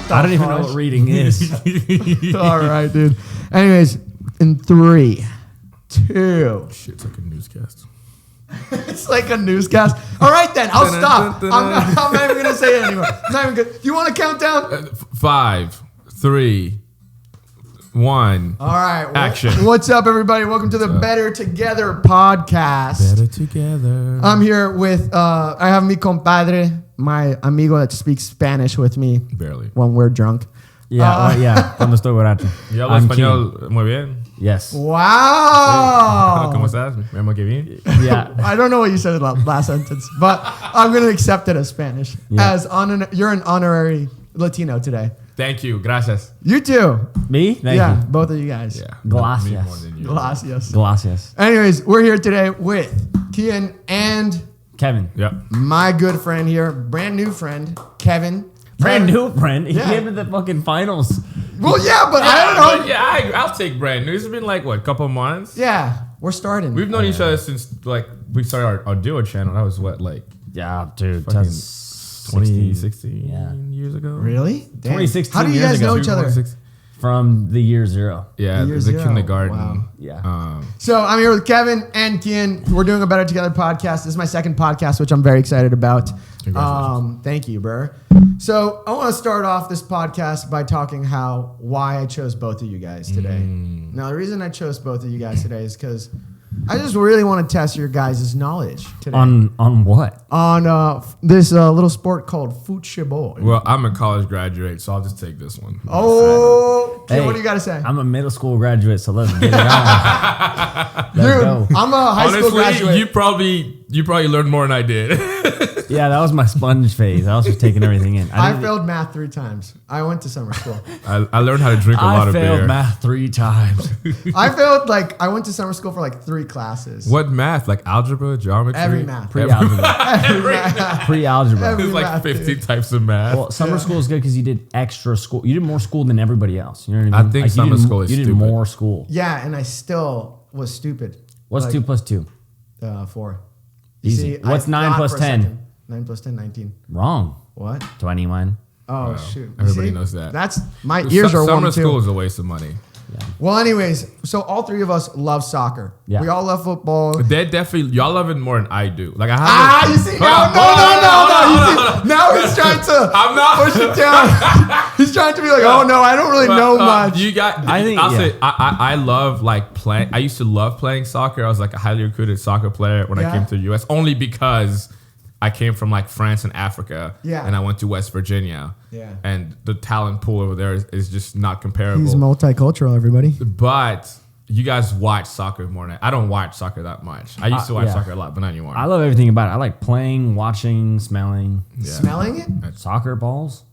I don't even know what reading is. All right, dude. Anyways, in 3, 2. Shit's like a newscast. It's like a newscast. All right, then. I'll stop. I'm not even going to say it anymore. It's not even good. Do you want to count down? 5, 3, 1. All right. Action. What's up, everybody? Welcome to the Better Together podcast. Better together. I'm here with, I have mi compadre, my amigo that speaks Spanish with me. Barely. When we're drunk. Yeah, cuando estoy borracho. ¿Y hablo I'm español Kian. muy bien? Yes. Wow. ¿Cómo estás? ¿Me llamo Kevin? Yeah. I don't know what you said in the last sentence, but I'm going to accept it as Spanish. Yeah. You're an honorary Latino today. Thank you. Gracias. You too. Me? Thank Yeah, you. both of you guys. Yeah. Gracias. Me more than you. Gracias. Gracias. Anyways, we're here today with Kian and Kevin. Yep. my good friend here, brand new friend, Kevin. Brand new friend. He Yeah. came to the fucking finals. Well, yeah, but I don't know. But yeah, I'll take brand new. It's been like, what, a couple months? Yeah, we're starting. We've known each other since, like, we started our duo channel. That was, what, like, Yeah, dude. fucking That's 16 Yeah. years ago? Really? Damn. 2016 How do you years guys ago. know each other? 2016. from the year 0. Yeah, Year the zero. kindergarten. Wow. Yeah. So I'm here with Kevin and Kian. We're doing a Better Together podcast. This is my second podcast, which I'm very excited about. Congratulations. Thank you, bro. So I want to start off this podcast by talking why I chose both of you guys today. Now, the reason I chose both of you guys today is because I just really want to test your guys' knowledge today. On what? On this little sport called football. Well, I'm a college graduate, so I'll just take this one. Oh, Kian, Hey, what do you got to say? I'm a middle school graduate, so let's get it on. Let's go. I'm a high school graduate. Honestly, you probably learned more than I did. Yeah, that was my sponge phase. I was just taking everything in. I failed math 3 times. I went to summer school. I learned how to drink a lot I of failed beer. math 3 times. I went to summer school for like 3 classes. What math? Like algebra, geometry? Every math. Pre-algebra. Every math. Pre-algebra. Every- There's like math, 50 dude. types of math. Well, summer school is good because you did extra school. You did more school than everybody else. You know what I mean? I think you summer did- school is You did stupid. more school. Yeah, and I still was stupid. What's Like, 2 plus 2? 4. You Easy. What's I 9 thought plus for a 10? second. 9 plus 10, 19. Wrong. What? 21. Oh, Wow. shoot. You Everybody see? knows that. That's, my ears are Summer warm school too. is a waste of money. Well, anyways, so all 3 of us love soccer. Yeah. We all love football. They definitely, y'all love it more than I do. Like I have. You see? Hold No. on. You see? Now he's trying to I'm not. push it down. He's trying to be like, oh no, I don't really know much. You got. I think- I'll yeah. say I love like playing. I used to love playing soccer. I was like a highly recruited soccer player when Yeah. I came to the U.S. Only because I came from like France and Africa. Yeah. And I went to West Virginia. Yeah. And the talent pool over there is just not comparable. He's multicultural, everybody. But you guys watch soccer more than I don't watch soccer that much. I used to watch yeah. soccer a lot, but not anymore. I love everything about it. I like playing, watching, smelling. Yeah. Smelling it? Soccer balls.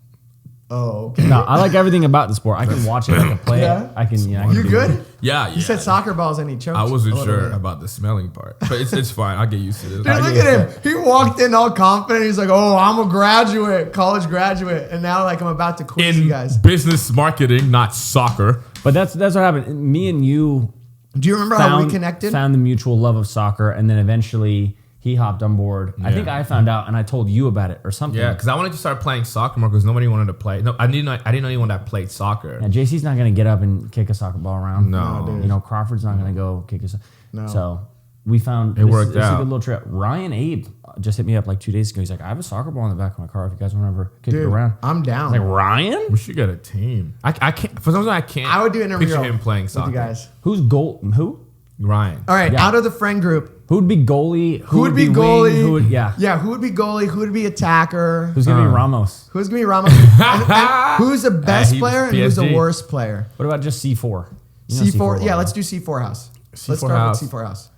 Oh, okay. No, I like everything about the sport. I can watch it. I can play Yeah. it. I can. Yeah, You good? Yeah, You said soccer balls and he choked. I wasn't a little sure bit. about the smelling part, but it's fine. I'll get used to it. Dude, look at him. He walked in all confident. He's like, oh, I'm a graduate, college graduate. And now like I'm about to quiz you In guys. business marketing, not soccer. But that's what happened. Me and you Do you remember how we connected? found the mutual love of soccer, and then eventually he hopped on board. I Yeah. think I found out, and I told you about it or something. Yeah, because I wanted to start playing soccer more because nobody wanted to play. No, I didn't know anyone that played soccer. Yeah, JC's not going to get up and kick a soccer ball around. No. dude. You know, Crawford's not going to go kick a. No. So we found It worked It's a out. good little trip. Ryan Abe just hit me up like 2 days ago. He's like, I have a soccer ball in the back of my car if you guys want to ever kick it Dude, around. I'm down. Like, Ryan? We should get a team. I can't. For some reason, I can't. I would do an interview picture him playing with soccer. you guys. Who's goal? Who? Ryan. All right, Yeah. out of the friend group, Who would be goalie? who would be wing? goalie? Who would, yeah. Yeah, who would be goalie? Who would be attacker? Who's going to be Ramos? Who's going to be Ramos? and who's the best he's player and who's the PSG. worst player? What about just C4? You know C4. Yeah, well. let's do C4 House. Let's C4 start House. with C4 House.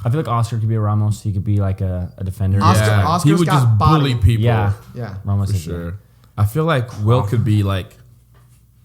I feel like Oscar could be a Ramos. He could be like a defender. Oscar- Yeah, Oscar's he would got just body. bully people. Yeah. Yeah. Ramos for is sure. I feel like Will could be like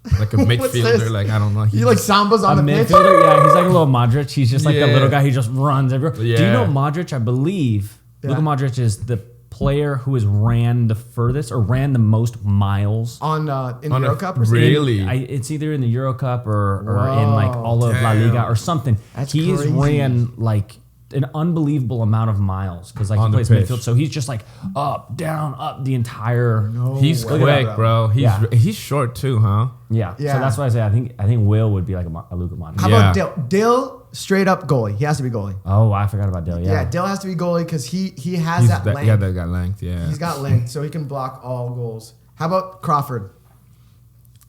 a What's midfielder. this? Like I don't know. He like sambas a on the pitch. midfielder. Yeah, he's like a little Modric. He's just like the Yeah. little guy. He just runs everywhere. Do you Yeah. know Modric? I believe Luka Modric is the player who has ran the furthest or ran the most miles. In the On a- Euro Cup or something? really? It's either in the Euro Cup or in like all of La Damn. Liga or something. That's He's crazy. ran like an unbelievable amount of miles because like On he the plays pitch. midfield, so he's just like up, down, up the entire. He's way. quick, Bro. bro. Yeah. He's short too, huh? Yeah. Yeah. So that's why I say I think Will would be like a Luka Modric. How Yeah. about Dill? Straight up goalie. He has to be goalie. Oh, I forgot about Dale. Yeah, Yeah. Dill has to be goalie because he has that length. Yeah, that got length. Yeah. He's got length, so he can block all goals. How about Crawford?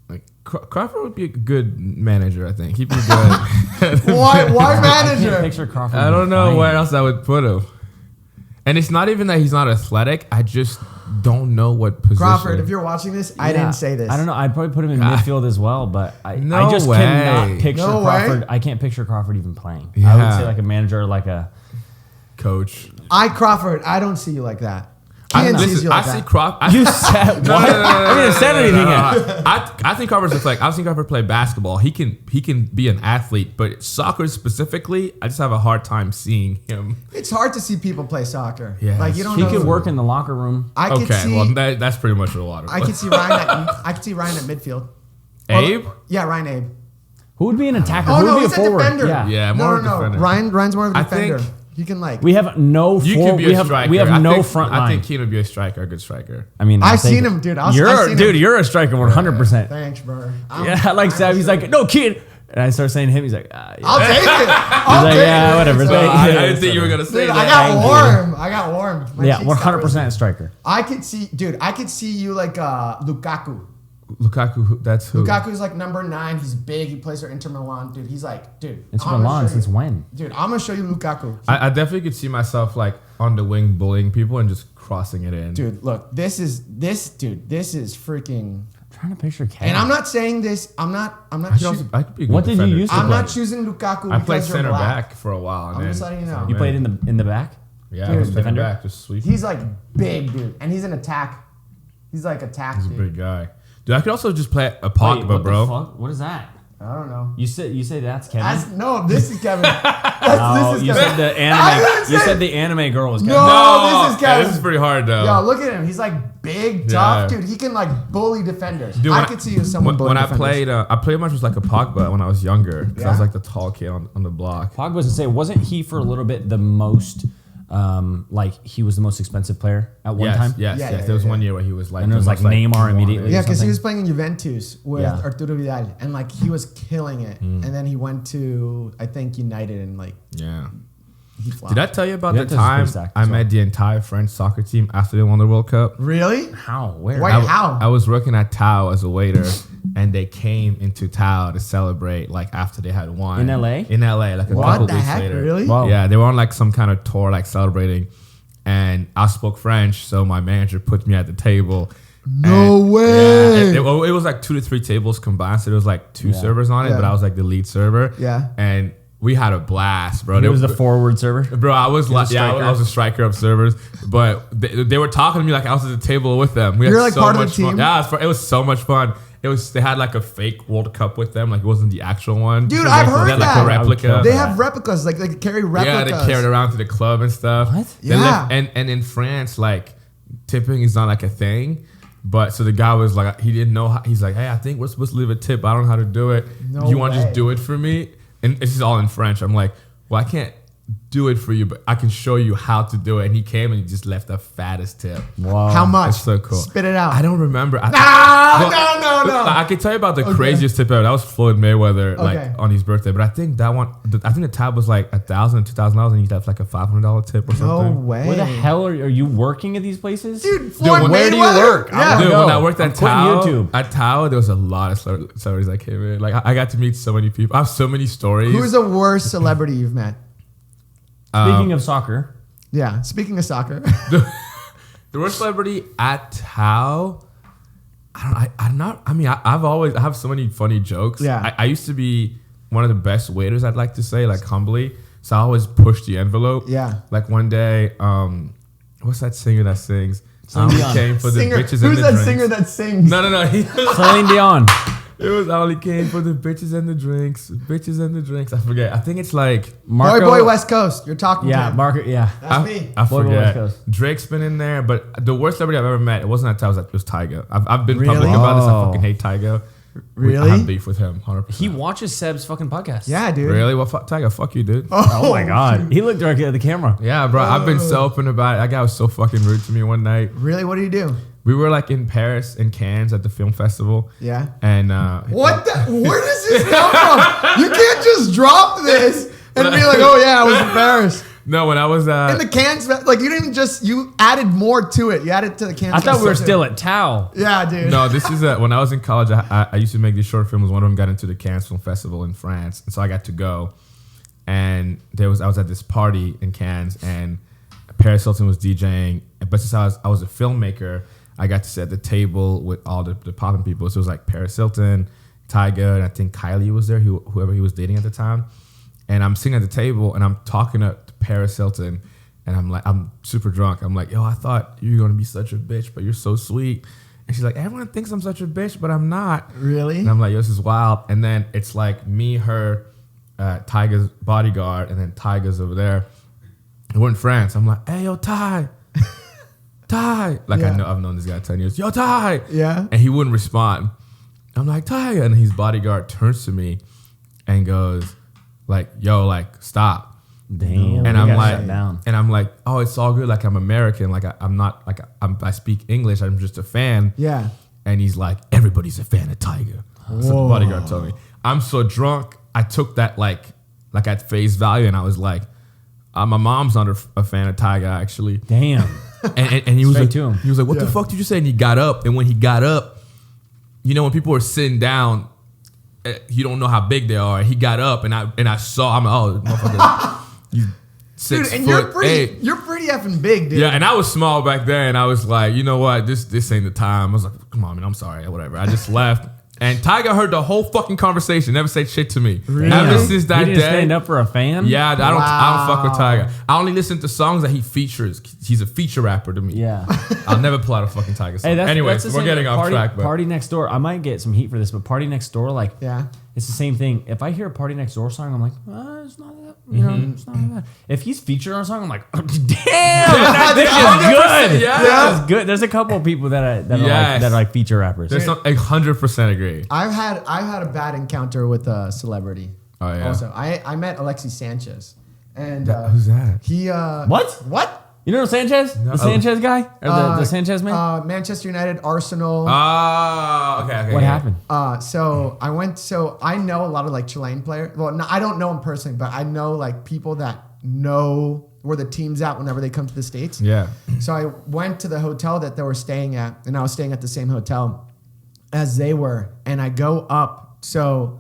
Like Crawford would be a good manager. I think he'd be good. Why I can't manager? picture Crawford. I don't know playing. where else I would put him. And it's not even that he's not athletic. I just don't know what position. Crawford, if you're watching this, I Yeah. didn't say this. I don't know. I'd probably put him in midfield as well, but I No just way. cannot picture No way. Crawford. I can't picture Crawford even playing. I Yeah. would say like a manager, or like a. coach. Crawford, I don't see you like that. I Kian sees you like see that. Crawford. You said what? I didn't say anything yet. I think Crawford's just like I've seen Crawford play basketball. He can be an athlete, but soccer specifically, I just have a hard time seeing him. It's hard to see people play soccer. Yeah, Like you don't He know. could work in the locker room. I could Okay, see. well that's pretty much a lot of. I could see Ryan. I could see Ryan at midfield. Abe. Yeah, Ryan Abe. Who would be an attacker? Oh Who no, would be he's a forward? defender. Yeah. Yeah, no, more no, no. defender. Ryan's more of a I defender. think- He can like. We have no You forward. could be We a have striker. we have I no think, front I line. think Keane would be a striker, a good striker. I mean, I've seen him, dude. I've You're seen dude. him. You're a striker, 100%. Thanks, bro. Yeah, like Sam. He's like, no kid. And I start saying to him, he's like, yeah. I'll take it. He's like, yeah, whatever. It's Thank all you. right. I didn't think you were gonna say Dude, that. I got Thank warm. I got warm. My Yeah, cheeks got 100% striker. I could see, dude. I could see you like Lukaku. Lukaku, that's who. Lukaku's like number 9. He's big. He plays for Inter Milan, dude. He's like, dude. It's I'm gonna Milan show since you. when? Dude, I'm gonna show you Lukaku. I definitely could see myself like on the wing bullying people and just crossing it in. Dude, look, this is freaking. I'm trying to picture Kevin. And I'm not saying this. I'm not. I could be a good What did you defender. use to I'm play? not choosing Lukaku. I played because you're center black. back for a while. And I'm then just letting you know. You played in the back? Yeah, Dude, I was center defender? back, just sweep. He's like big, dude, and he's an attack. He's like attack, He's a dude. big guy. Dude, I could also just play a Wait, Pogba, what bro. The fuck? What is that? I don't know. You say that's Kevin? This is Kevin. No, this is you Kevin. said the I anime. didn't You say- said the anime girl was Kevin. No. this is yeah, Kevin. this is pretty hard though. Yo, look at him. He's like big, tough, Yeah. dude. He can like bully defenders. Dude, I when could see you as someone bullying when I defenders. played much was like a Pogba when I was younger. 'Cause I was Yeah. like the tall kid on the block. Pogba was to say, wasn't he for a little bit the most, like he was the most expensive player at one time? Yes. Yeah, There was yeah. one year where he was like, And it was the like most, Neymar wanted. immediately. Yeah, because he something. was playing in Juventus with Yeah. Arturo Vidal, and like he was killing it. And then he went to I think United, and like Yeah. he flopped. Did I tell you about the Juventus is pretty time stacked I as well. met the entire French soccer team after they won the World Cup? Really? How? Where? Wait, how? I was working at Tao as a waiter, and they came into Tao to celebrate like after they had won In LA? In LA, like a What couple the weeks heck? later. Really? Wow. Yeah, they were on like some kind of tour, like celebrating, and I spoke French, so my manager put me at the table. No And- way. Yeah, it was like 2 to 3 tables combined, so there was like 2 Yeah. servers on it, Yeah. but I was like the lead server. Yeah. and we had a blast, bro. He They was the were- forward server. Bro, I was like, a yeah, striker? I was a striker of servers, but they were talking to me like I was at the table with them. We You're had like so part of the much fun. team? Yeah, it was so much fun. They had like a fake World Cup with them, like it wasn't the actual one. Dude, So I've they heard had like that. a replica. They have replicas, like they carry replicas. Yeah, they carried around to the club and stuff. What? They Yeah. and in France, like tipping is not like a thing. But so the guy was like, he didn't know how, he's like, hey, I think we're supposed to leave a tip. I don't know how to do it. No You want to way. just do it for me? And this is all in French. I'm like, well, I can't do it for you, but I can show you how to do it. And he came and he just left the fattest tip. Wow. How much? That's so cool. Spit it out. I don't remember. No. I can tell you about the craziest tip ever. That was Floyd Mayweather, like Okay. on his birthday. But I think that one, I think the tab was like $1,000, $2,000, and you left like a $500 tip or No something. way. Where the hell are you working at these places? Dude, Floyd where do you Mayweather? work? Yeah. Dude, No, when I worked I'm at quitting Tao, YouTube. there was a lot of celebrities that came in. Like I got to meet so many people. I have so many stories. Who's the worst celebrity you've met? Speaking of soccer, Yeah, speaking of soccer. The worst celebrity at Tao? I have so many funny jokes. Yeah. I used to be one of the best waiters, I'd like to say, like humbly. So I always push the envelope. Yeah. Like one day, what's that singer that sings? Celine Dion. Came for the Singer. bitches Who's and the that drinks. singer that sings? No. Celine Dion. It was I only came for the bitches and the drinks. Bitches and the drinks. I forget. I think it's like Boy West Coast. You're talking to Yeah, him. Margaret. Yeah. That's me. I Boy, Boy, forget. West Coast. Drake's been in there, but the worst celebrity I've ever met, it wasn't at Tao, it was Tyga. I've been Really? public about this. I Oh. fucking hate Tyga. Really? I have beef with him, 100%. He watches Seb's fucking podcast. Yeah, dude. Really? Well, Tiger, fuck you, dude. Oh my god. He looked directly at the camera. Yeah, bro. I've been so open about it. That guy was so fucking rude to me one night. Really? What do you do? We were like in Paris, in Cannes, at the film festival. Yeah. And What the? Where does this come from? You can't just drop this and be like, oh yeah, I was embarrassed. No, when I was In the Cannes, like you didn't just, you added more to it. You added to the Cannes. I thought we were festival. still at Tao. Yeah, dude. No, this is when I was in college. I used to make these short films. One of them got into the Cannes Film Festival in France, and so I got to go. And I was at this party in Cannes, and Paris Hilton was DJing. But since I was a filmmaker, I got to sit at the table with all the popping people. So it was like Paris Hilton, Tyga, and I think Kylie was there, whoever he was dating at the time. And I'm sitting at the table, and I'm talking to Paris Hilton, and I'm super drunk. I'm like, yo, I thought you were gonna be such a bitch, but you're so sweet. And she's like, everyone thinks I'm such a bitch, but I'm not. Really? And I'm like, yo, this is wild. And then it's like me, her, Tyga's bodyguard, and then Tyga's over there. And we're in France. I'm like, hey, yo, Ty. Ty. Like, Yeah. I've known this guy 10 years. Yo, Ty. Yeah. And he wouldn't respond. I'm like, Ty. And his bodyguard turns to me and goes, like, yo, like, stop. Damn. And we I'm gotta like, shut down. and I'm like, oh, it's all good. Like, I'm American. Like, I'm not, like, I speak English. I'm just a fan. Yeah. And he's like, everybody's a fan of Tyga. So the bodyguard told me. I'm so drunk. I took that like at face value, and I was like, my mom's not a fan of Tyga, actually. Damn. And he was Straight like, to him. he was like, what the fuck did you say? And he got up. And when he got up, you know, when people are sitting down, you don't know how big they are. He got up, and I saw. I'm like, oh, motherfucker, you 6 Dude, and foot eight. you're pretty effing big, dude. Yeah, and I was small back then, and I was like, you know what, this ain't the time. I was like, come on, man, I'm sorry, whatever. I just left. And Tyga heard the whole fucking conversation, never said shit to me. Really? Ever since that He didn't day, stand up for a fan? yeah, I don't fuck with Wow. Tyga. I only listen to songs that he features. He's a feature rapper to me. Yeah. I'll never pull out a fucking Tyga song. Hey, Anyways, the we're same- getting off party, track. But Party Next Door. I might get some heat for this, but Party Next Door, like, Yeah. it's the same thing. If I hear a Party Next Door song, I'm like, it's not that, you know, it's not that. If he's featured on a song, I'm like, oh, damn, this is good. Yeah. This is good. There's a couple of people that are like feature rappers. there's 100% agree. I've had a bad encounter with a celebrity. Oh, yeah? Also, I met Alexis Sanchez, and Who's that? he what? You know Sanchez? No. The Sanchez guy? Or the Sanchez man? Manchester United, Arsenal. Oh, okay. What yeah. happened? So I know a lot of like Chilean players. Well, no, I don't know them personally, but I know like people that know where the team's at whenever they come to the States. Yeah. So I went to the hotel that they were staying at, and I was staying at the same hotel as they were. And I go up. So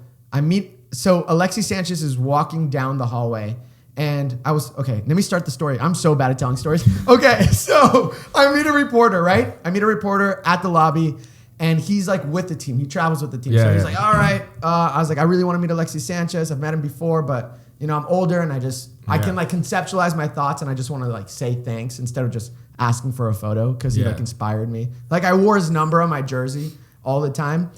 Alexis Sanchez is walking down the hallway. And let me start the story. I'm so bad at telling stories. Okay, so I meet a reporter, right? I meet a reporter at the lobby, and he's like with the team. He travels with the team. So he's like, all right. I was like, I really want to meet Alexis Sanchez. I've met him before, but you know, I'm older, and I can like conceptualize my thoughts, and I just want to like say thanks instead of just asking for a photo because he like inspired me. Like I wore his number on my jersey all the time.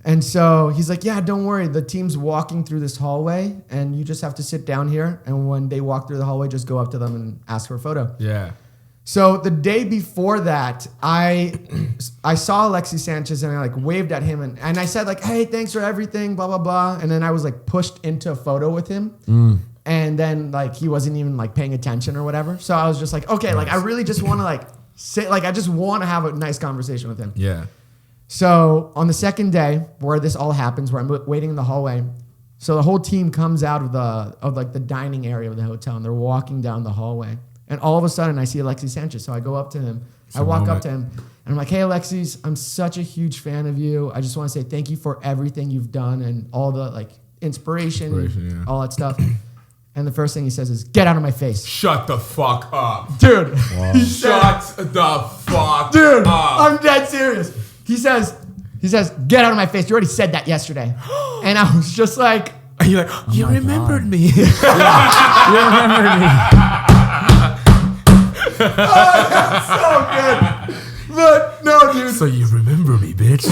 And so he's like, yeah, don't worry. The team's walking through this hallway, and you just have to sit down here. And when they walk through the hallway, just go up to them and ask for a photo. Yeah. So the day before that, I saw Alexis Sanchez, and I like waved at him, and I said like, hey, thanks for everything, blah, blah, blah. And then I was like pushed into a photo with him. And then like he wasn't even like paying attention or whatever. So I was just like, okay, like I really just want to like sit, like I just want to have a nice conversation with him. Yeah. So on the second day where this all happens, where I'm waiting in the hallway, so the whole team comes out of the dining area of the hotel, and they're walking down the hallway. And all of a sudden I see Alexis Sanchez. So I go up to him. I walk up to him, and I'm like, hey, Alexis, I'm such a huge fan of you. I just want to say thank you for everything you've done and all the like inspiration all that stuff. And the first thing he says is, get out of my face. Shut the fuck up. Dude. Shut the fuck Dude, up. I'm dead serious. He says, get out of my face. You already said that yesterday. And I was just like, You're like, you remembered me. You remember me. that's so good. But no, dude. So you remember me, bitch.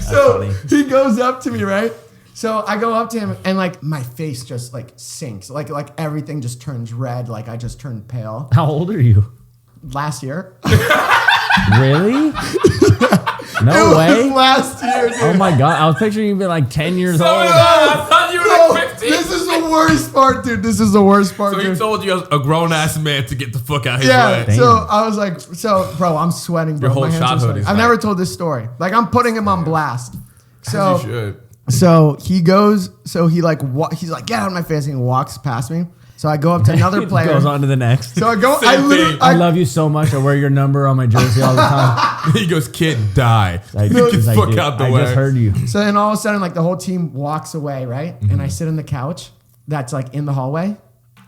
So funny. he goes up to me, right? So I go up to him, and like my face just like sinks. Like everything just turns red. Like I just turned pale. How old are you? Last year. Really? No way. Last year, dude. Oh my god, I was picturing you being like 10 years old. I thought you were like 15. This is the worst part, dude. This is the worst part, So he dude. told you as a grown ass man to get the fuck out of his Yeah, way. so I was like, bro, I'm sweating, bro. Your whole My hands are childhood sweating. is I've like- never told this story. Like, I'm putting him on blast. So, As you should. so he goes, so he like, he's like, get out of my face, and he walks past me. So I go up to another player. Goes on to the next. So I go, Same I literally, thing. I love you so much. I wear your number on my jersey all the time. He goes, kid, die. Like, Get he's the like, fuck dude, out the I way. just heard you. So then all of a sudden, like the whole team walks away, right? And I sit on the couch that's like in the hallway,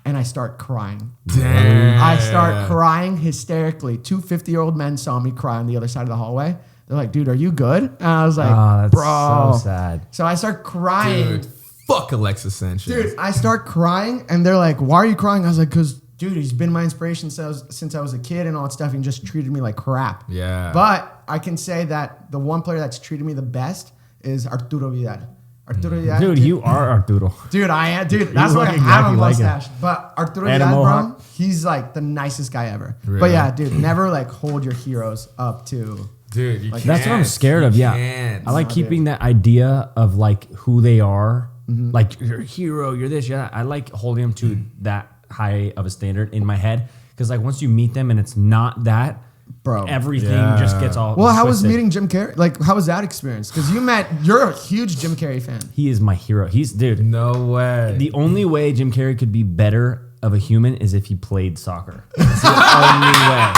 and I start crying. Damn. I start crying hysterically. Two 50-year-old men saw me cry on the other side of the hallway. They're like, dude, are you good? And I was like, Oh, that's bro. so sad. So I start crying. Dude, fuck Alexis Sanchez. Dude, I start crying, and they're like, why are you crying? I was like, because, dude, he's been my inspiration since I was a kid and all that stuff, and just treated me like crap. Yeah. But I can say that the one player that's treated me the best is Arturo Vidal. Arturo Vidal. Dude, you are Arturo. Dude, I am. Dude, that's You why I look have a exactly like him. mustache. But Arturo And a Vidal, bro, mohawk. he's like the nicest guy ever. But Really? yeah, dude, never like hold your heroes up to. Dude, you can't. That's what I'm scared of. You Yeah, can't. I like No, keeping that idea of like who they are. Like you're a hero, you're this, yeah. I like holding them to that high of a standard in my head because like once you meet them and it's not that, Bro. everything Yeah. just gets all. Well, how was twisted. meeting Jim Carrey? Like, how was that experience? Because you're a huge Jim Carrey fan. He is my hero. He's dude. No way. The only way Jim Carrey could be better of a human is if he played soccer. It's the only way.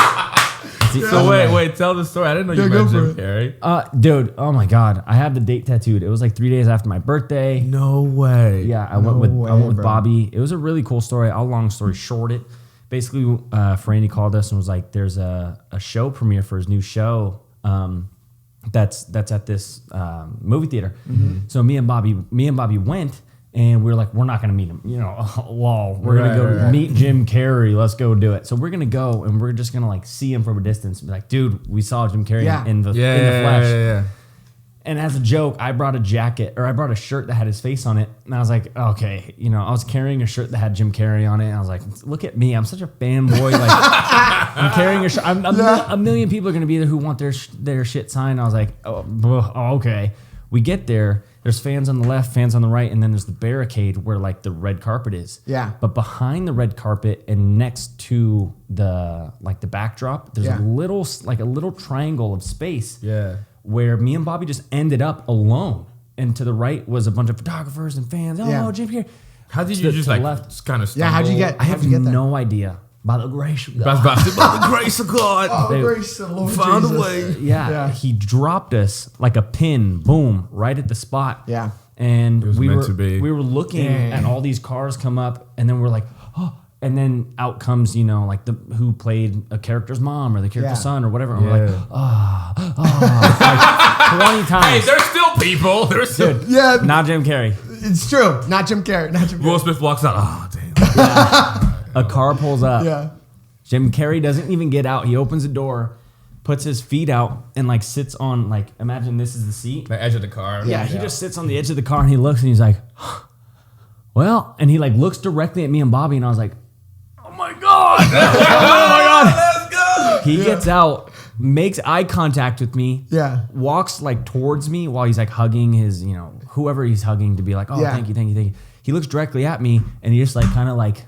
It's the So only way. wait, tell the story. I didn't know you go met for Jim Carrey. Dude, oh my god, I have the date tattooed. It was like 3 days after my birthday. No way. Yeah, I went with way, bro. Bobby. It was a really cool story. I'll long story short it. Basically, Franny called us and was like, "There's a show premiere for his new show that's at this movie theater." So me and Bobby went, and we were like, "We're not gonna meet him, you know. Lol. We're gonna go meet Jim Carrey. Let's go do it." So we're gonna go, and we're just gonna like see him from a distance, and be like, "Dude, we saw Jim Carrey Yeah. in the flesh." Yeah. And as a joke, I brought a shirt that had his face on it. And I was like, okay, you know, I was carrying a shirt that had Jim Carrey on it. And I was like, look at me. I'm such a fanboy. Like, I'm carrying a shirt. A million people are going to be there who want their shit signed. I was like, oh, okay. We get there. There's fans on the left, fans on the right. And then there's the barricade where like the red carpet is. Yeah. But behind the red carpet and next to the backdrop, there's a little triangle of space. Yeah. Where me and Bobby just ended up alone. And to the right was a bunch of photographers and fans. Oh, Yeah. Jim Carrey. How did To you the- just to the like left. just kind of Yeah, how'd you get? I have how'd you get there? no idea. By the grace of By God. the grace of God. Oh, Dude, grace of the Lord found a Jesus. way. Yeah, he dropped us like a pin, boom, right at the spot. Yeah. And was we meant were to be. we were looking Dang. at all these cars come up, and then we're like, oh, and then out comes, you know, like who played a character's mom or the character's Yeah. son or whatever. And we're like, Yeah. like 20 Hey, times. there's still people. There's still. Yeah, Not Jim Carrey. it's true. Not Jim Carrey. Not Jim Will Carrey. Smith walks out. Oh damn. A car pulls up. Yeah. Jim Carrey doesn't even get out. He opens the door, puts his feet out, and like sits on, like, imagine this is the seat. The edge of the car. Yeah, he just sits on the edge of the car and he looks and he's like, well, and he like looks directly at me and Bobby, and I was like, oh my God. Oh my God. Let's go. He gets out, makes eye contact with me. Yeah. Walks like towards me while he's like hugging his, you know, whoever he's hugging to be like, oh, Yeah. thank you. He looks directly at me and he just like kind of like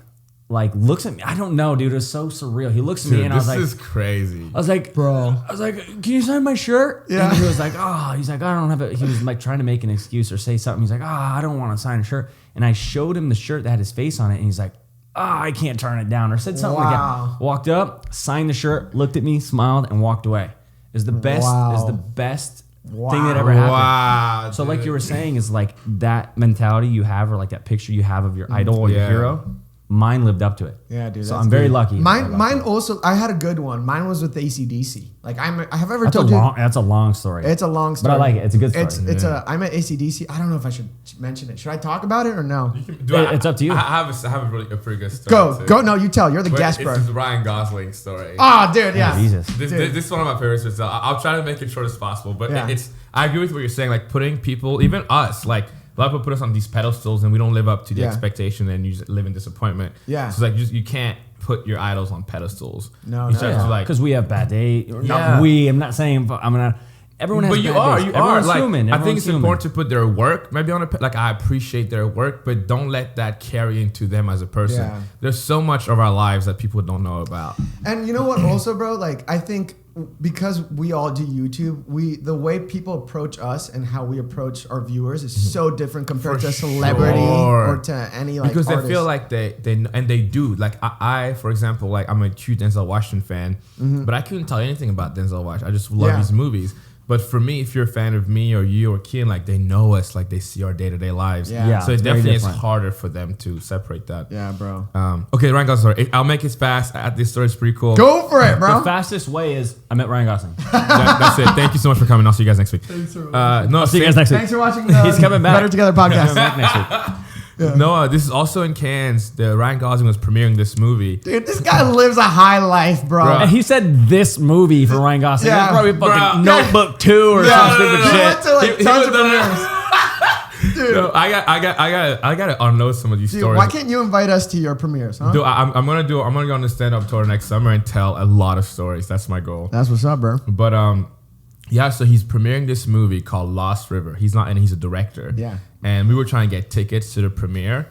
looks at me. I don't know, dude. It was so surreal. He looks at me Dude, and I was this like, is crazy. I was like, Bro. I was like, can you sign my shirt? Yeah. And he was like, oh, he's like, I don't have it. He was like trying to make an excuse or say something. He's like, I don't want to sign a shirt. And I showed him the shirt that had his face on it. And he's like, I can't turn it down, or said something like Wow. that. Walked up, signed the shirt, looked at me, smiled, and walked away. Is the best Wow. is the best Wow. thing that ever happened. Wow. So like dude. you were saying, is like that mentality you have, or like that picture you have of your idol or your Yeah. hero. Mine lived up to it. Yeah, dude. So that's I'm very good. lucky. Mine also. I had a good one. Mine was with AC/DC. Like I have ever That's a told you. that's a long story. It's a long story. But I like it. It's a good story. I'm at AC/DC. I don't know if I should mention it. Should I talk about it or no? It's up to you. I have a pretty good story. too. Go. No, you tell. You're the But guest, it's bro. the Ryan Gosling story. Oh, dude, yeah. Jesus. This is one of my favorites. So I'll try to make it short as possible. But Yeah. I agree with what you're saying. Like putting people, even us, like a lot of people put us on these pedestals and we don't live up to the Yeah. expectation, and you just live in disappointment. Yeah. So it's like you can't put your idols on pedestals. No, you no, just have to, like, Because we have bad day. Yeah. Not we. I'm not saying. I'm not. everyone has But you bad are, days. you Everyone's are. Like, human. I think Everyone's it's human. important to put their work maybe on a like. I appreciate their work, but don't let that carry into them as a person. Yeah. There's so much of our lives that people don't know about. And you know what? Also, bro, like I think because we all do YouTube, the way people approach us and how we approach our viewers is so different compared For to a celebrity sure. or to any like Because artist. they feel like they do. Like I, for example, like I'm a huge Denzel Washington fan, but I couldn't tell you anything about Denzel Washington. I just love his movies. But for me, if you're a fan of me or you or Kian, like they know us, like they see our day-to-day lives. Yeah. So it it's very definitely is different. harder for them to separate that. Yeah, bro. Okay, Ryan Gosling story. I'll make it fast. This story is pretty cool. Go for it, The bro. fastest way is I met Ryan Gosling. That's it. Thank you so much for coming. I'll see you guys next week. Thanks for No, See you guys next week. Thanks for watching. He's coming back. Better Together Coming podcast. back next week. No, this is also in Cannes. The Ryan Gosling was premiering this movie. Dude, this guy lives a high life, bro. Bro. And he said this movie for Ryan Gosling. Yeah. That's probably fucking Bro. Notebook 2 or Yeah, some no, stupid He shit. went to like He tons was of premieres. Dude, No, I got to unload some of these dude, stories. why can't you invite us to your premieres, huh? Dude, I'm gonna go on the stand-up tour next summer and tell a lot of stories. That's my goal. That's what's up, bro. But yeah, so he's premiering this movie called Lost River. He's a director. Yeah. And we were trying to get tickets to the premiere.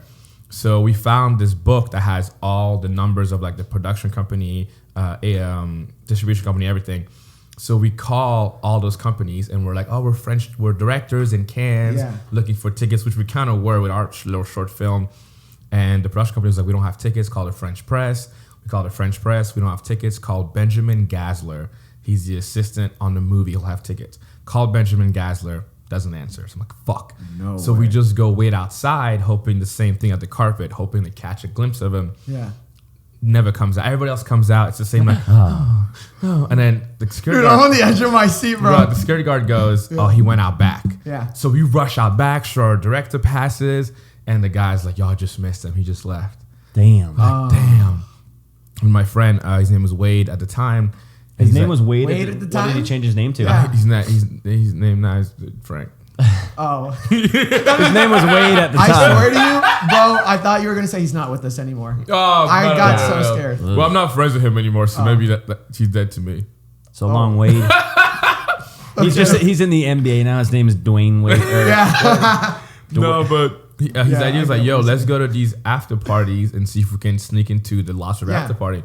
So we found this book that has all the numbers of like the production company, distribution company, everything. So we call all those companies and we're like, oh, we're directors in Cannes looking for tickets, which we kind of were with our little short film. And the production company was like, we don't have tickets, call the French press. We called the French press. We don't have tickets, called Benjamin Gasler. He's the assistant on the movie. He'll have tickets. Called Benjamin Gasler. Doesn't answer. So I'm like, fuck. No So way. we just go wait outside, hoping the same thing at the carpet, hoping to catch a glimpse of him. Yeah. Never comes out. Everybody else comes out. It's the same like, oh. And then the security Dude, I'm guard, on the edge of my seat, bro, bro. the security guard goes, oh, he went out back. Yeah. So we rush out back, show our director passes, and the guy's like, y'all just missed him. He just left. Damn. Like, damn. And my friend, his name was Wade at the time. and His he's name like, was Wade. Wade at the What time? did he change his name to? Yeah. He's not. He's named now is Frank. Oh. His name was Wade at the I time. swear to you, bro, I thought you were going to say he's not with us anymore. Oh, I got so scared. Well, I'm not friends with him anymore, so maybe that he's dead to me. So long, Wade. He's in the NBA now. His name is Dwayne Wade. Yeah. No, but his Yeah, idea was I like, get yo, what you're let's go to these after parties and see if we can sneak into the Lost River Yeah. after party.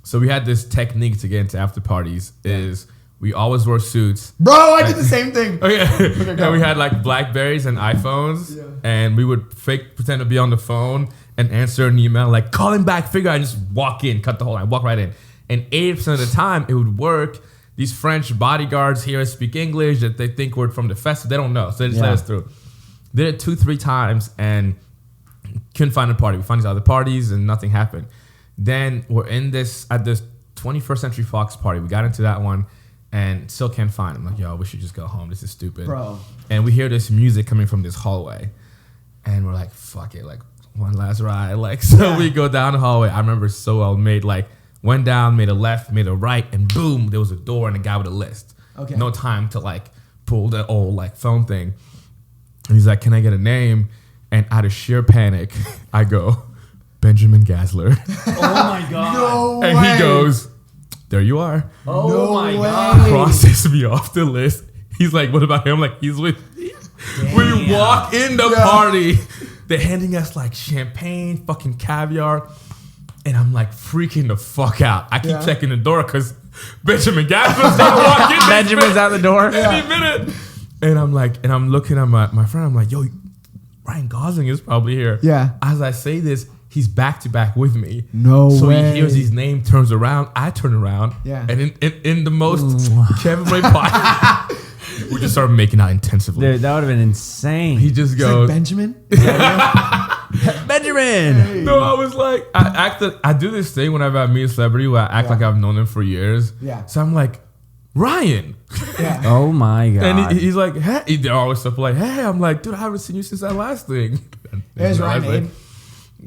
So we had this technique to get into after parties is we always wore suits. Bro, I did the same thing. Okay. go. And we had like Blackberries and iPhones, and we would pretend to be on the phone and answer an email like calling back, figure out, and just walk in, cut the whole line, walk right in. And 80% of the time it would work. These French bodyguards hear us speak English that they think we're from the festival. They don't know, so they just let us through. Did it 2-3 times and couldn't find a party. We found these other parties and nothing happened. Then we're at this 21st Century Fox party. We got into that one and still can't find him. Like, yo, we should just go home. This is stupid. Bro. And we hear this music coming from this hallway. And we're like, fuck it. Like, one last ride. Like, so we go down the hallway. I remember so well made, like, went down, made a left, made a right, and boom, there was a door and a guy with a list. Okay. No time to, like, pull the old, like, phone thing. And he's like, can I get a name? And out of sheer panic, I go, Benjamin Gasler. Oh my god. No And way. he goes, there you are. Oh No my way. god. Crosses me off the list. He's like, what about him? Like, he's with me. We walk in the party. They're handing us like champagne, fucking caviar. And I'm like freaking the fuck out. I keep checking the door because Benjamin Gasler's gonna walk in. Benjamin's out the door. Any minute. And I'm like, and I'm looking at my friend. I'm like, yo, Ryan Gosling is probably here. Yeah. As I say this, he's back to back with me. No so way. he hears his name, turns around. I turn around. Yeah. And in the most Kevin Ray part, we just started making out intensively. Dude, that would have been insane. He just It's like goes, Benjamin? Benjamin. no, I was like, I do this thing whenever I meet a celebrity where I act like I've known them for years. Yeah. So I'm like, Ryan. Yeah. Oh my god. And he's like, hey, they're always stuff like, hey, I'm like, dude, I haven't seen you since that last thing. There's Ryan Abe.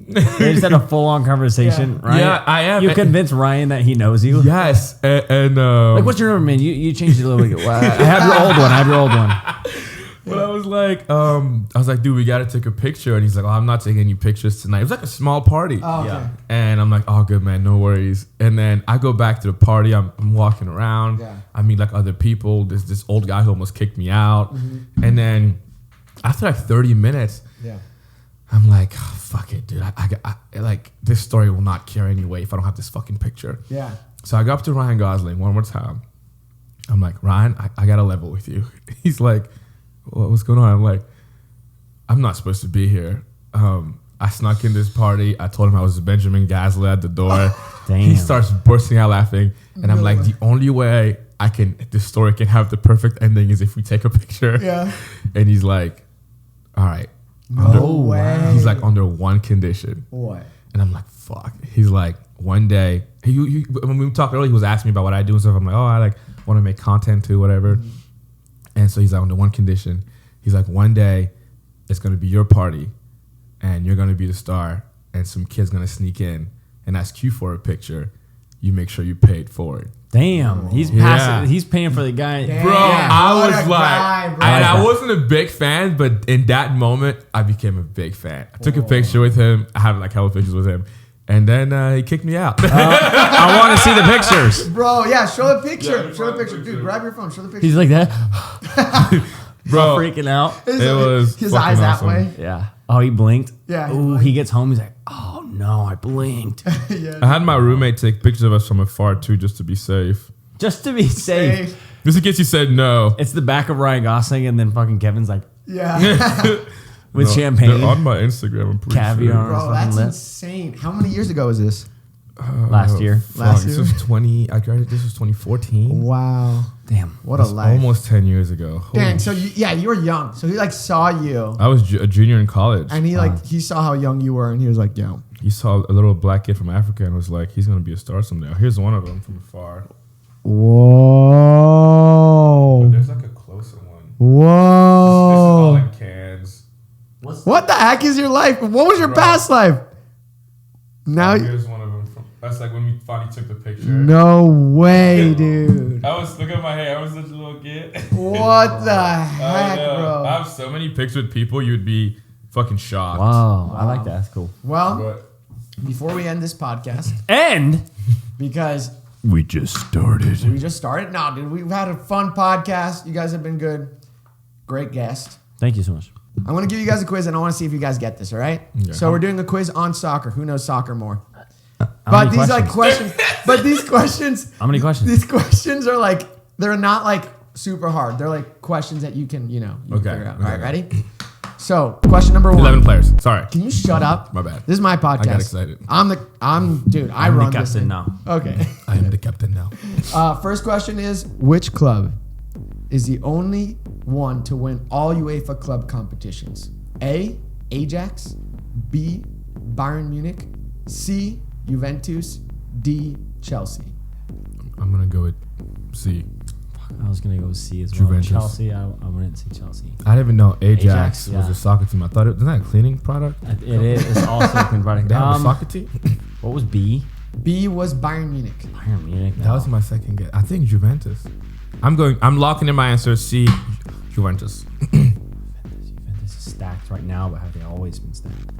They just had a full-on conversation, Yeah. right? Yeah, I am. You convinced Ryan that he knows you? Yes. And Like, what's your number, man? You changed it a little bit. Well, I have your old one. But I was like, dude, we gotta take a picture. And he's like, oh, I'm not taking any pictures tonight. It was like a small party. Oh, okay. Yeah. And I'm like, oh, good, man, no worries. And then I go back to the party. I'm walking around. Yeah. I meet like other people. There's this old guy who almost kicked me out. Mm-hmm. And then after like 30 minutes, Yeah. I'm like, oh, fuck it, dude. I like this story will not carry any weight if I don't have this fucking picture. Yeah. So I go up to Ryan Gosling one more time. I'm like, Ryan, I got to level with you. He's like, what's going on? I'm like, I'm not supposed to be here. I snuck in this party. I told him I was Benjamin Gasler at the door. Damn. He starts bursting out laughing. And I'm like, the only way this story can have the perfect ending is if we take a picture. Yeah. And he's like, all right. No way. He's like, under one condition. What? And I'm like, fuck. He's like, one day, when we talked earlier, he was asking me about what I do and stuff. I'm like, oh, I like want to make content too, whatever. Mm-hmm. And so he's like, under one condition. He's like, one day, it's going to be your party, and you're going to be the star, and some kid's going to sneak in and ask you for a picture. You make sure you paid for it. Damn, he's Yeah. passing. He's paying for the guy. Damn. Bro, Yeah, I what was a like, guy, bro. and I like that. wasn't a big fan, but in that moment, I became a big fan. I took a picture with him. I have like hella pictures with him. And then he kicked me out. I want to see the pictures. Bro, yeah, show the picture. Yeah, Show the find the picture. picture. Dude, grab your phone. Show the picture. He's like that, Bro, freaking out. His, it was his fucking eyes awesome. that way. Yeah. Oh, he blinked. Yeah, he Ooh, blinked. he gets home. He's like, oh no, I blinked. Yeah. I had my roommate take pictures of us from afar too, just to be safe. Just to be safe. Safe. Just in case you said no. It's the back of Ryan Gosling, and then fucking Kevin's like Yeah. with No, champagne, they're on my Instagram, I'm pretty caviar on sure. his Bro, fucking that's lip. insane. How many years ago was this? Last year. Last This year? was 20. I graduated. This was 2014. Wow. Damn. What a That's life. almost 10 years ago. Dang, Holy so you were young. So he like saw you I was a junior in college. and he saw how young you were and he was like, yo. He saw a little black kid from Africa and was like, he's gonna be a star someday. Here's one of them from afar. Whoa. There's like a closer one. This is all Whoa. in cans. What the heck is your life? What was your Bro. past life? Now, Here's one of them from. That's like when we finally took the picture. no way, dude. Look at my hair. I was such a little kid. What the I heck, know. bro? I have so many pics with people, you'd be fucking shocked. Wow, I like that. That's cool. Well, But before we end this podcast, And because we just started. we just started. No, dude, we've had a fun podcast. You guys have been good. Great guest. thank you so much. I'm going to give you guys a quiz, and I want to see if you guys get this, all right? Yeah. So we're doing a quiz on soccer. Who knows soccer more? How But many these are like questions. But these questions, How many questions? these questions are like, they're not like super hard. They're like questions that you can, you can Okay, figure out. okay. All right, ready? So question number 1. 11 players. Sorry. Can you shut up? My bad. This is my podcast. I got excited. I I'm run the this captain thing. now. Okay. I am the captain now. First question is, which club is the only one to win all UEFA club competitions? A, Ajax. B, Bayern Munich. C, Juventus. D, Chelsea. I'm going to go with C. I was gonna go C as well. Juventus. Chelsea. I wouldn't say Chelsea. I didn't even know Ajax, Ajax, was yeah. a soccer team. I thought wasn't that a cleaning product? It is. It's also a product. They have a soccer team? What was B? B was Bayern Munich. Bayern Munich. That was my second guess. I think Juventus. I'm locking in my answer C, Juventus. Juventus is stacked right now, but have they always been stacked?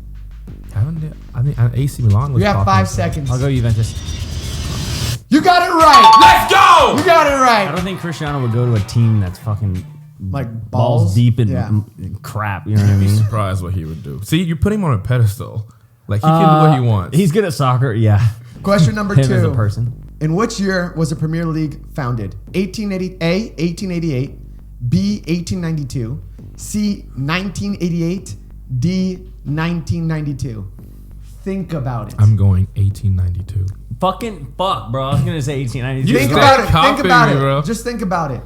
Haven't they? I think AC Milan was You have popular. 5 seconds. I'll go Juventus. You got it right. Let's go! You got it I right. don't think Cristiano would go to a team that's fucking Like balls deep in Yeah. crap. You know what I mean? Surprised what he would do. See, you put him on a pedestal. Like he can do what he wants. He's good at soccer. Yeah. Question number Him 2. as a person. In which year was the Premier League founded? 1880 A, 1888. B, 1892. C, 1988. D, 1992. Think about it. I'm going 1892. Fucking fuck, bro. I was gonna say 1892. You Think start about it. Think copying about me, it. bro. Just think about it.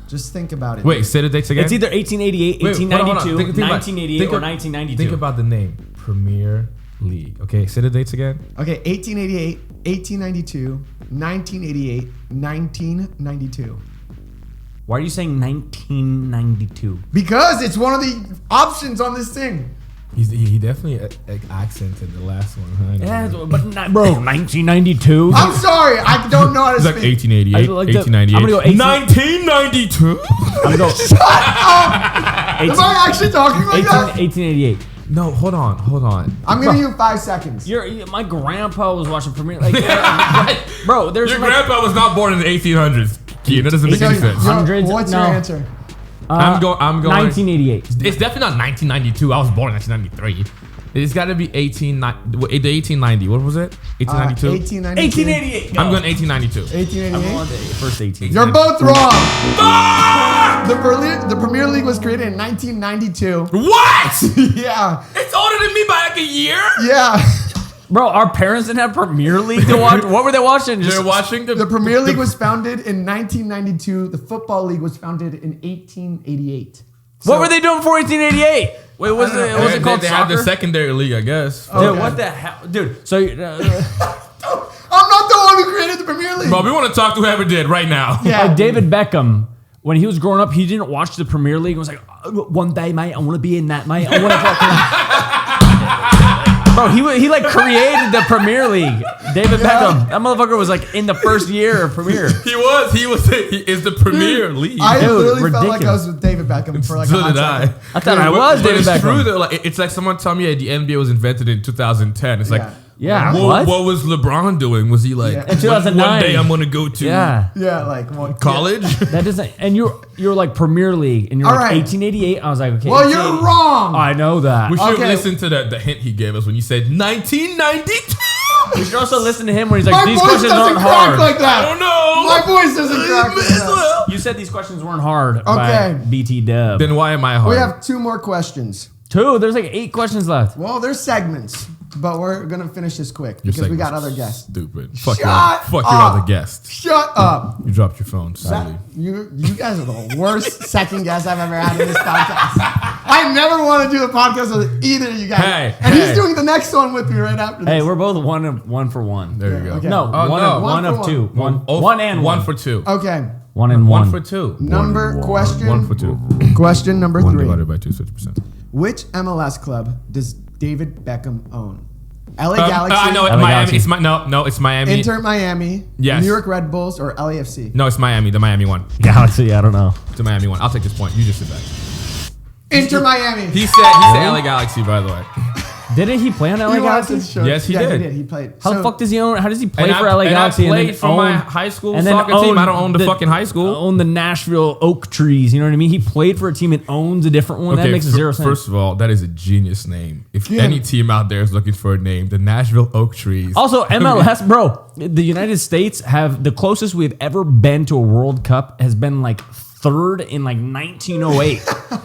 Just think about it. Wait, say the dates again. It's either 1888, Wait, hold on, hold on. 1892, Think about- 1988, think or of- 1992. Think about the name Premier League. Okay, say the dates again. Okay, 1888, 1892, 1988, 1992. Why are you saying 1992? Because it's one of the options on this thing. He definitely accented the last one. Huh? Yeah, but not, bro, 1992. I'm sorry, I don't know how to It's like speak. 1888, I like the- 1898, I'm gonna go 18 1992. I'm gonna go. Shut up! Am I actually talking like that? 1888. No, hold on. I'm giving you 5 seconds. My grandpa was watching Premier League. Bro, there's Your grandpa was not born in the 1800s. Kean, that doesn't make any sense. Hundreds? What's your answer? I'm going. 1988. It's definitely not 1992. I was born in 1993. It's got to be the 1890. What was it? 1892. 1888. 1888. I'm going 1892. 1888. First 18. You're both wrong. The Premier League was created in 1992. What? Yeah. It's older than me by like a year. Yeah. Bro, our parents didn't have Premier League to watch. What were they watching? They're watching The Premier League was founded in 1992. The Football League was founded in 1888. What were they doing before 1888? Wait, was it called They soccer? had the secondary league, I guess. Dude, Okay. what the hell? Dude, so... I'm not the one who created the Premier League. Bro, we want to talk to whoever did right now. Yeah. David Beckham, when he was growing up, he didn't watch the Premier League. He was like, one day, mate, I want to be in that, mate. I want to... Bro, he like created the Premier League. David Beckham. That motherfucker was like in the first year of Premier. He is the Premier League. I Dude, literally felt like I ridiculous. was with David Beckham for like So a hot did I. second. I thought I was David it's Beckham. true though. Like it's like someone told me the NBA was invented in 2010. It's like, Yeah, what what? was LeBron doing? Was he like, Yeah. In 2009. one day I'm gonna go to Yeah. Yeah, like what? college? That doesn't... And you're like Premier League, and you're All like right. 1888. I was like, okay. Well, 1888. you're wrong. I know that. We should Okay. listen to the hint he gave us when you said 1992. We should also listen to him when he's like, My these voice questions doesn't aren't crack hard. like that. I don't know. My voice doesn't crack like that. You said these questions weren't hard Okay. by BT Dub. Then why am I hard? We have 2 more questions. 2. There's like 8 questions left. Well, there's segments, but we're gonna finish this quick Your because we got segment's other guests. Stupid. Fuck Shut your up. other guests. Shut up. You dropped your phone, sadly. You guys are the worst second guest I've ever had in this podcast. I never want to do a podcast with either of you guys. Hey, and hey. he's doing the next one with me right after this. Hey, we're both one for one. There you go. Okay. No, Oh, one, no. Of, one One of for two. one. One and one. One for two. Okay. One and one. One for two. Question. One for two. Question number One 3. divided by 2 is 50%. Which MLS club does David Beckham own? LA Galaxy, I know it. LA Miami. Galaxy. It's no, it's Miami. Inter Miami, Yes. New York Red Bulls, or LAFC? No, it's Miami. The Miami one. Galaxy, I don't know. It's the Miami one. I'll take this point. You just sit back. Inter Miami. He said LA Galaxy, by the way. Didn't he play on LA He wants Galaxy? to show- Yes, he did. He did. He played. How the So- fuck does he own? How does he play And for I- LA and I Galaxy played for my high school soccer team. I don't own the fucking high school. Own the Nashville Oak Trees. You know what I mean? He played for a team and owns a different one. That makes zero sense. First of all, that is a genius name. If Yeah. any team out there is looking for a name, the Nashville Oak Trees. Also, MLS, bro. The United States have the closest we've ever been to a World Cup has been like 3rd in like 1908.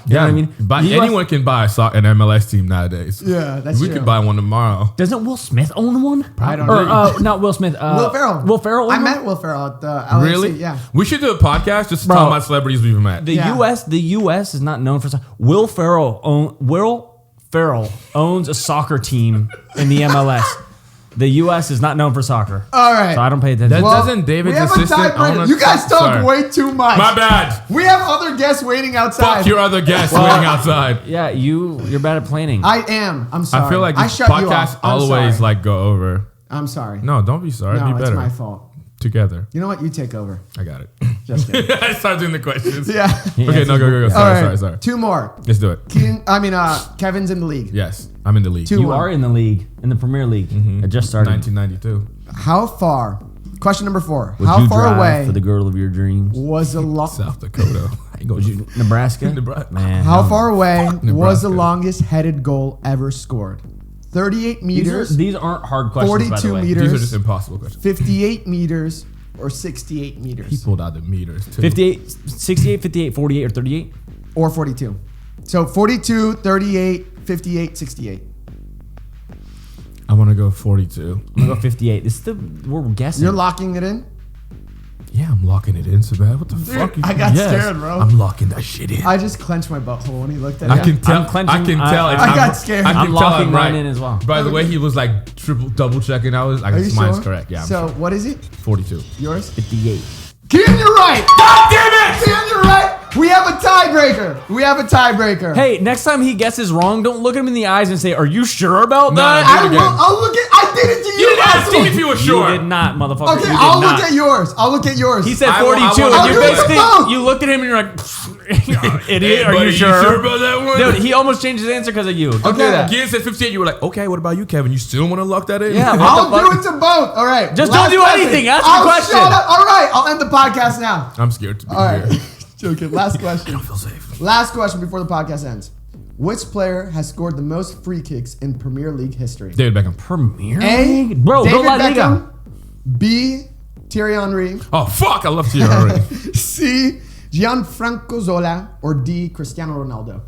You know what I mean? But The US anyone can buy an MLS team nowadays. Yeah, that's we true. could buy one tomorrow. Doesn't Will Smith own one? I don't Or know. not Will Smith. Will Ferrell. Will Ferrell. I own met one? Will Ferrell at the LAFC. Really? Yeah. We should do a podcast just to Bro. talk about celebrities we've met. The Yeah. U.S. is not known for soccer. Will Ferrell owns a soccer team in the MLS. The U.S. is not known for soccer. All right. So I don't pay attention. That doesn't David's we have assistant a tiebreaker. own a- You guys talk Sorry. way too much. My bad. We have other guests waiting outside. Fuck your other guests waiting outside. Yeah, you're bad at planning. I am. I'm sorry. I feel like I this shut you podcast off. I'm always sorry. like go over. I'm sorry. No, don't be sorry. No, be it's better. my fault. Together. You know what? You take over. I got it. Just kidding. I start doing the questions. Yeah. Okay, no, go. All Sorry, right. sorry. 2 more. Let's do it. Kevin's in the league. Yes, I'm in the league. 2-1. You are in the league, in the Premier League. It just started. 1992. How far? Question number 4. Would How you far drive away for the girl of your dreams? was the South Dakota. I ain't going Nebraska? Nebraska. Man. How far away was the Nebraska. longest headed goal ever scored? 38 meters, These aren't hard questions, by the 42 way. meters. These are just impossible questions. 58 meters, or 68 meters, He pulled out the meters too. 58, 68, 58, 48, or 38? or 42. So 42, 38, 58, 68. I want to go 42. I'm going to go 58. This is we're guessing. You're locking it in? Yeah, I'm locking it in so bad. What the fuck? I got scared, bro. I'm locking that shit in. I just clenched my butthole when he looked at I it. can tell. I'm clenching- I can tell. I- if I I'm- got scared. I can I'm tell locking I'm mine right. in as well. By the way, he was like double checking. I was like, Are you mine's sure? correct. Yeah. I'm So sure. what is it? 42. Yours? 58. Kian, you're right. God damn it! Kian, you're right. We have a tiebreaker. Hey, next time he guesses wrong, don't look him in the eyes and say, "Are you sure about No, that?" I do it again. I'll look at. I did it to you. You didn't ask asshole. him if you were sure. You did not, motherfucker. Okay, You did I'll not. look at yours. He said I 42, want- and I'll you do it basically both. you looked at him and you're like, "Idiot, are Buddy, you sure?" about that one? Dude, he almost changed his answer because of you. Don't do Okay. that. Gideon said 58. You were like, okay, what about you, Kevin? You still want to lock that in? Yeah, I'll what the do fuck? it to both. All right. Just last don't do question. anything. Ask I'll the question. Shut up. All right. I'll end the podcast now. I'm scared to be All right. here. Joking. Last I question. don't feel safe. Last question before the podcast ends. Which player has scored the most free kicks in Premier League history? David Beckham. Premier A. League? Bro, David go La Liga. Beckham. B. Thierry Henry. Oh, fuck. I love Thierry Henry. C. Gianfranco Zola. Or D. Cristiano Ronaldo.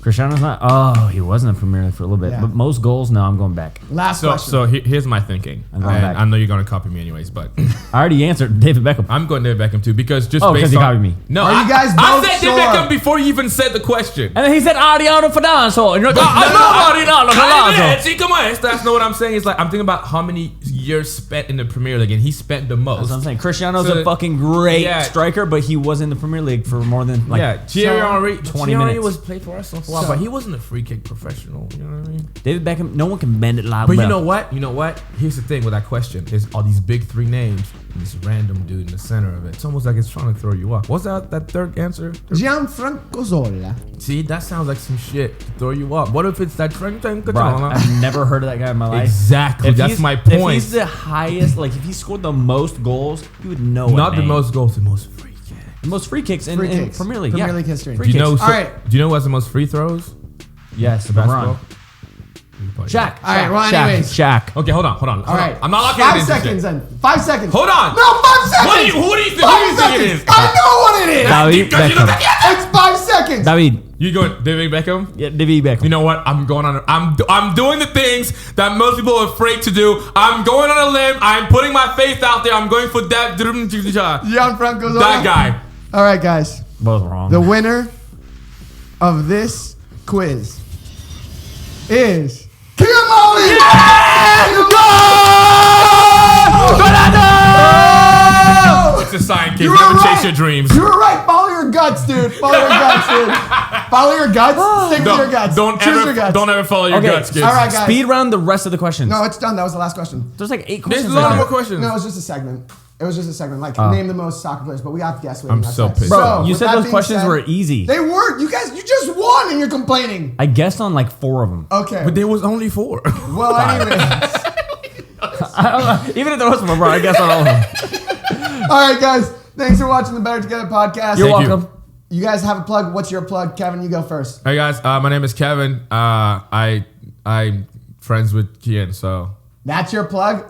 Cristiano's not. Oh, he wasn't in Premier League for a little bit. Yeah. But most goals, no, I'm going back. Last So, question. so here's my thinking. I'm going And back. I know you're going to copy me anyways, but I already answered David Beckham. I'm going David Beckham too because just Oh, based 'cause you on... copied me. No, Are you guys I both said sure? David Beckham before you even said the question. And then he said Ariano Fernando. And you're like, I love Ariano Fernando. See, come on. That's not what I'm saying. It's like, I'm thinking about how many years spent in the Premier League, and he spent the most. That's what I'm saying. Cristiano's So, a fucking great yeah. striker, but he was in the Premier League for more than like Yeah, Thierry Henry. 20 Thierry Henry minutes. was played for Arsenal for a while, So- but he wasn't a free kick professional. You know what I mean? David Beckham. No one can bend it like But that. you know what? You know what? Here's the thing with that question: is all these big three names, and this random dude in the center of it. It's almost like it's trying to throw you off. What's that third answer? Gianfranco Zola. See, that sounds like some shit to throw you off. What if it's that Trent Bro, I've never heard of that guy in my life. Exactly. That's he's- my If point. he's the highest, like if he scored the most goals, you would know. Not a the name. most goals, the most free kicks. The most free kicks in, Free in kicks. Premier League. Premier yeah. League history. Free Do you know? kicks. All right. Do you know who has the most free throws? Yes, Basketball. LeBron. Shaq. All right, well, Shaq. anyways. Shaq. Okay, hold on. All right. I'm not locking 5 it in. seconds then. 5 seconds. Hold on. No, 5 seconds. Who do you think? 5 Who do you think it seconds. is? I know what it is. David Because you look Beckham. at It's 5 seconds. David. You going David Beckham? Yeah, David Beckham. You know what? I'm going on. I'm doing the things that most people are afraid to do. I'm going on a limb. I'm putting my faith out there. I'm going for that. Gianfranco Zola. That guy. All right, guys. Both wrong. The winner of this quiz is Kian Lawley. It's a sign, kids. You were Never right. chase your dreams. You were right. Follow your guts, dude. Follow your guts, dude. Follow your guts. Stick with your guts. Don't Choose your guts. ever follow your Okay. guts, kids. All right, guys. Speed round the rest of the questions. No, it's done. That was the last question. There's like 8 There's questions. a lot in more there. questions. No, it was just a segment. It was just a segment. Like, name the most soccer players, but we got guests waiting I'm so outside. pissed. Bro, you with said that those being questions said, were easy. They were. You guys, you just won and you're complaining. I guessed on like 4 of them. Okay. But there was only 4. Well, anyways. Even if there was 4, bro, I guessed on all of them. All right, guys. Thanks for watching the Better Together podcast. You're Thank you. welcome. You guys have a plug. What's your plug? Kevin, you go first. Hey guys, my name is Kevin. I'm friends with Kian, so That's your plug?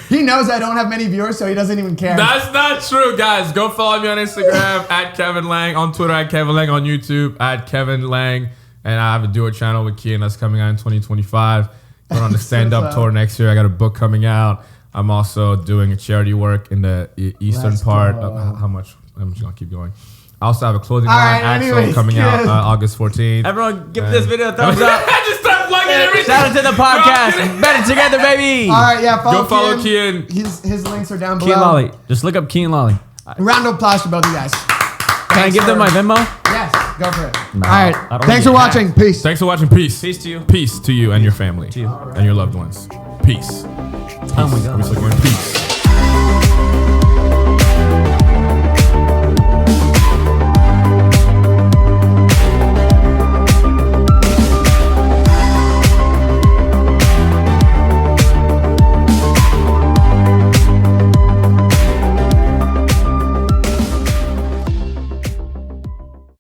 He knows I don't have many viewers, so he doesn't even care. that's not true, guys. Go follow me on Instagram at Kevin Langue, on Twitter at Kevin Langue, on YouTube at Kevin Langue, and I have a duo channel with Kian that's coming out in 2025. Going on the stand-up tour next year. I got a book coming out. I'm also doing a charity work in the eastern Let's part. go. How much? I'm just gonna keep going. I also have a clothing All line, right, Axel, anyways, coming out good. August 14th. Everyone, give this video a thumbs up. I just started plugging everything. Shout out to the podcast. Better Together, baby. All right, yeah, follow Go follow Kian. Kian. His links are down below. Kian Lawley. Just look up Kian Lawley. Round of applause for both of you guys. Can I give them my Venmo? Yes, go for it. No, All right, I don't thanks for get watching. Peace. Thanks for watching. Peace. Peace to you. Peace to you and your family. To you. And your loved ones. Peace. Oh my God. Peace.